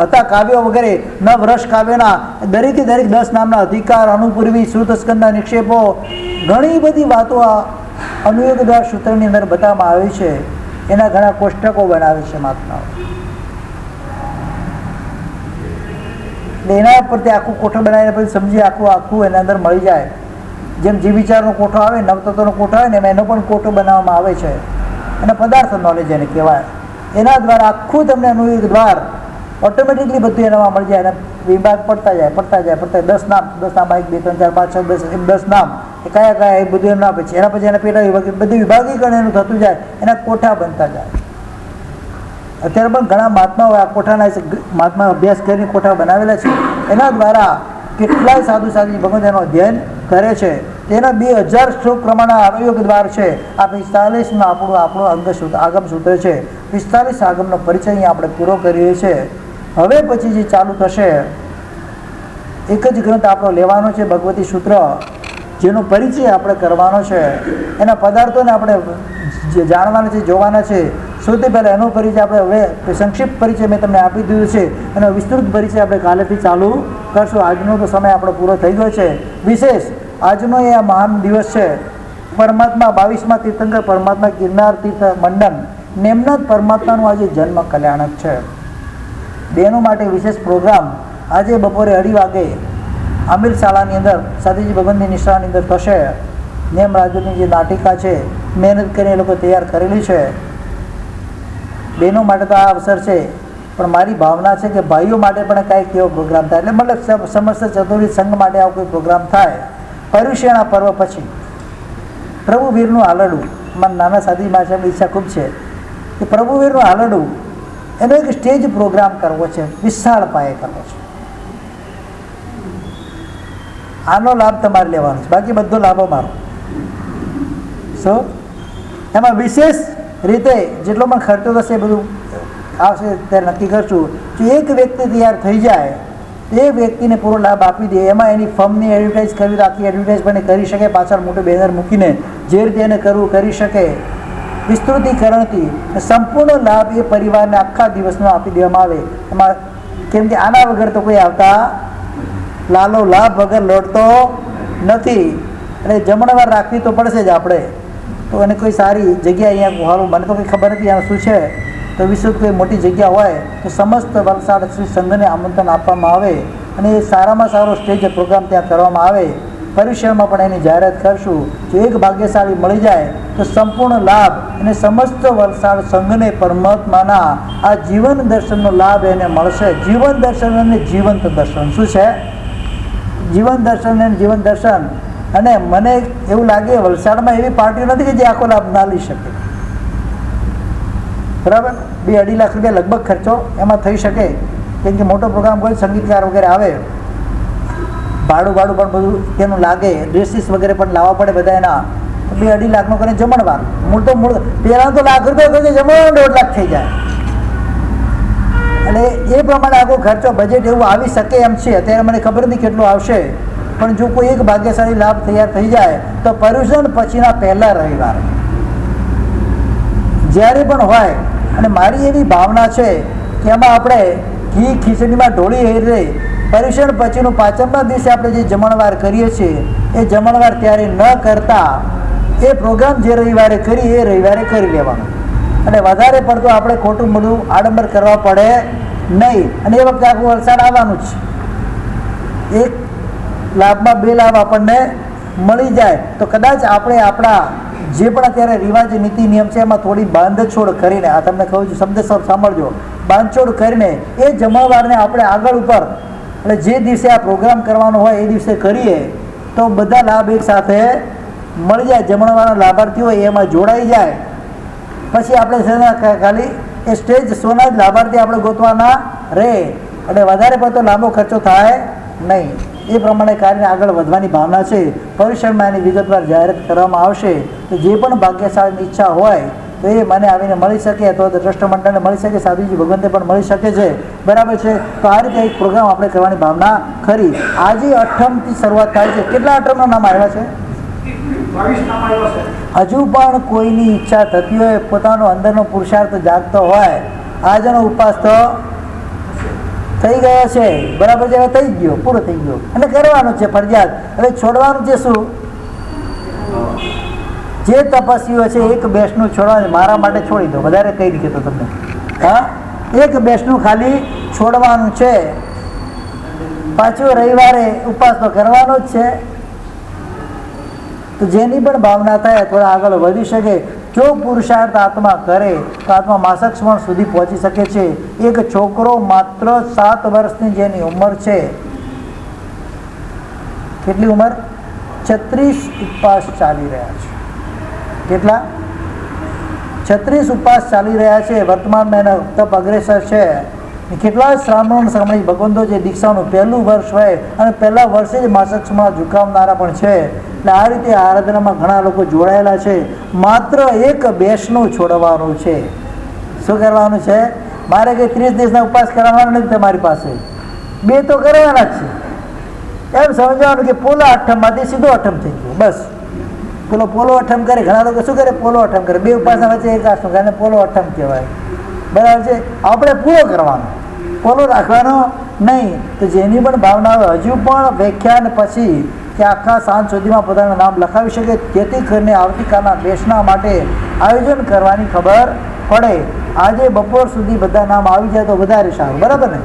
હતા કાવ્યો વગેરે, નવરસ કાવ્યના દરેકે દરેક 10 નામના અધિકાર, અનુપૂર્વી, શ્રુતસ્કંદના નિક્ષેપો, ઘણી બધી વાતો આ અનુયુગ દ્વાર સૂત્રની અંદર બતાવવામાં આવી છે. એના ઘણા કોષ્ટકો બનાવે છે મહાત્માઓ. એના પરથી આખું કોઠો બનાવીને પછી સમજી આખું એના અંદર મળી જાય. જેમ જીવ વિચારનો કોઠો આવે, નવતત્વનો કોઠો આવે ને એમાં એનો પણ કોઠો બનાવવામાં આવે છે. અને પદાર્થ નોલેજ એને કહેવાય. એના દ્વારા આખું તમને અનુયુગ દ્વાર ઓટોમેટિકલી બધું એનામાં મળી જાય. અને વિભાગ પડતા જાય 10 નામ, 10 નામ 1 2 3 4 5 6 10 નામ એ કયા એ બધું એના પછી એના પેટા વિભાગ બધી વિભાગીકરણ એનું થતું જાય, એના કોઠા બનતા જાય. અત્યારે પણ ઘણા મહાત્માઓ આ કોઠાના મહાત્મા અભ્યાસ કરીને કોઠા બનાવેલા છે. એના દ્વારા કેટલાય સાધુ સાધુ ભગવાન એનું અધ્યયન કરે છે. તેના 2000 શ્લોક પ્રમાણે અવયવ દ્વાર છે. આ 45માં આપણું આગમ સૂત્ર છે. 45 આગમનો પરિચય અહીંયા આપણે પૂરો કરીએ છીએ. હવે પછી જે ચાલુ થશે એક જ ગ્રંથ આપણો લેવાનો છે, ભગવતી સૂત્ર, જેનો પરિચય આપણે કરવાનો છે. એના પદાર્થોને આપણે જાણવાના છે, જોવાના છે. સૌથી પહેલાં એનો પરિચય આપણે હવે સંક્ષિપ્ત પરિચય મેં તમને આપી દીધું છે. એનો વિસ્તૃત પરિચય આપણે કાલેથી ચાલુ કરશું. આજનો તો સમય આપણો પૂરો થઈ ગયો છે. વિશેષ આજનો એ મહાન દિવસ છે. પરમાત્મા 22મા તીર્થંકર પરમાત્મા ગિરનાર તીર્થ મંડન નેમનાથ પરમાત્માનું આજે જન્મ કલ્યાણક છે. બહેનો માટે વિશેષ પ્રોગ્રામ આજે બપોરે 2:30 વાગે આમિર શાળાની અંદર સાધુજી ભગવાનની નિષ્ઠાની અંદર થશે. નેમ રાજુની જે નાટિકા છે મહેનત કરીને એ લોકો તૈયાર કરેલી છે. બહેનો માટે તો આ અવસર છે, પણ મારી ભાવના છે કે ભાઈઓ માટે પણ કાંઈક એવો પ્રોગ્રામ થાય, એટલે મતલબ સમસ્ત ચતુર્વિધ સંઘ માટે આવો કોઈ પ્રોગ્રામ થાય. પર્યુષેણા પર્વ પછી પ્રભુવીરનું હાલરડું, મારા નાના સાથી માસાની ઈચ્છા ખૂબ છે કે પ્રભુવીરનું હાલરડું એનો એક સ્ટેજ પ્રોગ્રામ કરવો છે, વિશાળ પાયે કરવો છે. આનો લાભ તમારે લેવાનો છે, બાકી બધો લાભો મારો. શું એમાં વિશેષ રીતે જેટલો પણ ખર્ચો થશે એ બધું આવશે ત્યારે નક્કી કરશું. જો એક વ્યક્તિ તૈયાર થઈ જાય એ વ્યક્તિને પૂરો લાભ આપી દે. એમાં એની ફર્મની એડવર્ટાઇઝ કરવી તો આખી એડવર્ટાઇઝ પણ કરી શકે, પાછળ મોટું બેનર મૂકીને જે રીતે એને કરવું કરી શકે. વિસ્તૃતિકરણથી સંપૂર્ણ લાભ એ પરિવારને આખા દિવસનો આપી દેવામાં આવે. એમાં કેમ કે આના વગર તો કોઈ આવતા લાલો લાભ વગર લોટતો નથી. એટલે જમણવાર રાખવી તો પડશે જ આપણે. તો એને કોઈ સારી જગ્યા અહીંયા હારું, મને તો કંઈ ખબર નથી આ શું છે, તો વિશ્વ કોઈ મોટી જગ્યા હોય તો સમસ્ત વલસાડ શ્રી સંઘને આમંત્રણ આપવામાં આવે અને એ સારામાં સારો સ્ટેજ પ્રોગ્રામ ત્યાં કરવામાં આવે. પર્યુષણમાં પણ એની જાહેરાત કરશું. જો એક ભાગ્યશાળી મળી જાય તો સંપૂર્ણ લાભ અને સમસ્ત વલસાડ સંઘને પરમાત્માના આ જીવન દર્શનનો લાભ એને મળશે. જીવન દર્શન અને જીવંત દર્શન શું છે? જીવન દર્શન અને જીવન દર્શન. અને મને એવું લાગે વલસાડમાં એવી પાર્ટી નથી કે જે આખો લાભ ના લઈ શકે. બરાબર, 2-2.5 લાખ રૂપિયા લગભગ ખર્ચો એમાં થઈ શકે, કેમ કે મોટો પ્રોગ્રામ કોઈ સંગીતકાર વગેરે આવે, ભાડું પણ બધું તેનું લાગે, ડ્રેસીસ વગેરે પણ લાવવા પડે બધા એના. 2-2.5 લાખનો કરીને જમણવાર મૂળ પહેલાં તો લાખ રૂપિયા ખર્ચે જમણવાર 1.5 લાખ થઈ જાય. એટલે એ પ્રમાણે આખો ખર્ચો બજેટ એવું આવી શકે એમ છે. અત્યારે મને ખબર નથી કેટલું આવશે, પણ જો કોઈ એક ભાગ્યશાળી લાભ તૈયાર થઈ જાય તો પર્યુષણ પછીના પહેલા રવિવારે જ્યારે પણ હોય, અને મારી એવી ભાવના છે કે એમાં આપણે ઘી ખીચડીમાં ઢોળી રહી પર્યુષણ પછીનું પાંચમના દિવસે આપણે જે જમણવાર કરીએ છીએ એ જમણવાર ત્યારે ન કરતા એ પ્રોગ્રામ જે રવિવારે કરીએ એ રવિવારે કરી લેવાનો. અને વધારે પડતું આપણે ખોટું મોટું આડંબર કરવા પડે નહીં. અને એ વખતે આખું વલસાડ આવવાનું જ. એક લાભમાં 2 લાભ આપણને મળી જાય તો કદાચ આપણે આપણા જે પણ અત્યારે રિવાજ નીતિ નિયમ છે એમાં થોડી બાંધછોડ કરીને, આ તમને કહું છું શબ્દ સાંભળજો, બાંધછોડ કરીને એ જમણવારને આપણે આગળ ઉપર એટલે જે દિવસે આ પ્રોગ્રામ કરવાનો હોય એ દિવસે કરીએ તો બધા લાભ એક સાથે મળી જાય. જમણવારના લાભાર્થી હોય એમાં જોડાઈ જાય. પછી આપણે ખાલી એ સ્ટેજ શોના જ લાભાર્થી આપણે ગોતવાના રહે, એટલે વધારે પડતો લાંબો ખર્ચો થાય નહીં. એ પ્રમાણે કાર્યને આગળ વધવાની ભાવના છે. પર્યુષણમાં એની વિગતવાર જાહેરાત કરવામાં આવશે. તો જે પણ ભાગ્યશાળીની ઈચ્છા હોય તો એ મને આવીને મળી શકે, અથવા તો ટ્રસ્ટ મંડળને મળી શકે, સાધુજી ભગવંતે પણ મળી શકે છે. બરાબર છે. તો આ રીતે એક પ્રોગ્રામ આપણે કરવાની ભાવના ખરી. આજે 8મથી શરૂઆત થાય છે. કેટલા 8મના નામ આવ્યા છે? હજુ પણ કોઈની ઈચ્છા થતી હોય, પોતાનો અંદરનો પુરુષાર્થ જાગતો હોય, આજનો ઉપવાસ તો થઈ ગયો છે. બરાબર છે, હવે થઈ ગયો, પૂરો થઈ ગયો, અને કરવાનું છે ફરજિયાત. હવે છોડવાનું છે શું? જે તપસ્વીઓ છે એક બેસનું છોડવાનું, મારા માટે છોડી દો, વધારે કઈ રીતે તો તમને. હા, એક બેસનું ખાલી છોડવાનું છે. પાછો રવિવારે ઉપવાસ તો કરવાનો જ છે. તો જેની પણ ભાવના થાય થોડા આગળ વધી શકે, જો પુરુષાર્થ આત્મા કરે તો આત્મા માસક સ્મરણ સુધી પહોંચી શકે છે. એક છોકરો માત્ર 7 વર્ષની જેની ઉંમર છે, કેટલી ઉંમર? 36 ઉપવાસ ચાલી રહ્યા છે. કેટલા? 36 ઉપવાસ ચાલી રહ્યા છે. વર્તમાનમાં એના તપ અગ્રેસર છે. કેટલા શ્રાવણ સમય ભગવંતો જે દીક્ષાનું પહેલું વર્ષ હોય અને પહેલા વર્ષે જ માસક્ષમાં ઝુકાવનારા પણ છે. એટલે આ રીતે આરાધનામાં ઘણા લોકો જોડાયેલા છે. માત્ર એક બેસનું છોડવાનું છે. શું કરવાનું છે? મારે કંઈ 30 દિવસના ઉપવાસ કરવાના નથી તમારી પાસે, 2 તો કરવાના જ છે. એમ સમજવાનું કે પોલા અઠમમાંથી સીધો અઠમ થઈ ગયો. બસ પોલો અઠમ કરે. ઘણા લોકો શું કરે? પોલો અઠમ કરે. 2 ઉપાસના વચ્ચે એક આઠમ કરે, પોલો અઠમ કહેવાય. બરાબર છે. આપણે પૂરો કરવાનો, પોલો રાખવાનો નહીં. તો જેની પણ ભાવના હોય હજુ પણ વ્યાખ્યાન પછી કે આખા સાંજ સુધીમાં પોતાનું નામ લખાવી શકે, જેથી કરીને આવતીકાલના બેસના માટે આયોજન કરવાની ખબર પડે. આજે બપોર સુધી બધા નામ આવી જાય તો વધારે સારું. બરાબર ને?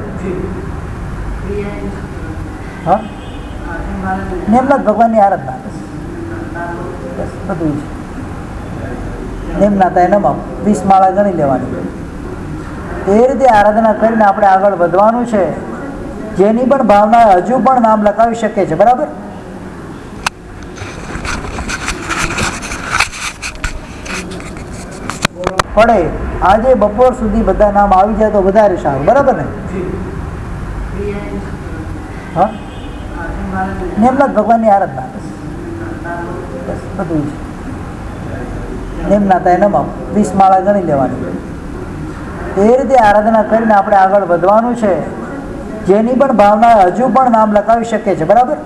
હા, નિમનાથ ભગવાનની આરાધના બસ બધું છે. નિમનાથ નમઃ 20 માળા ગણી લેવાની. એ રીતે આરાધના કરીને આપણે આગળ વધવાનું છે. જેની પણ ભાવના હજુ પણ નામ લખાવી શકે છે. બરાબર? પડે આજે બપોર સુધી બધા નામ આવી જાય તો વધારે સારું. બરાબર ને? હા, નિમનાથ ભગવાનની આરાધના બસ બધું છે. નિમનાથ નમઃ 20 માળા ગણી લેવાની. એ રીતે આરાધના કરીને આપણે આગળ વધવાનું છે. જેની પણ ભાવના હજુ પણ નામ લખાવી શકે છે. બરાબર?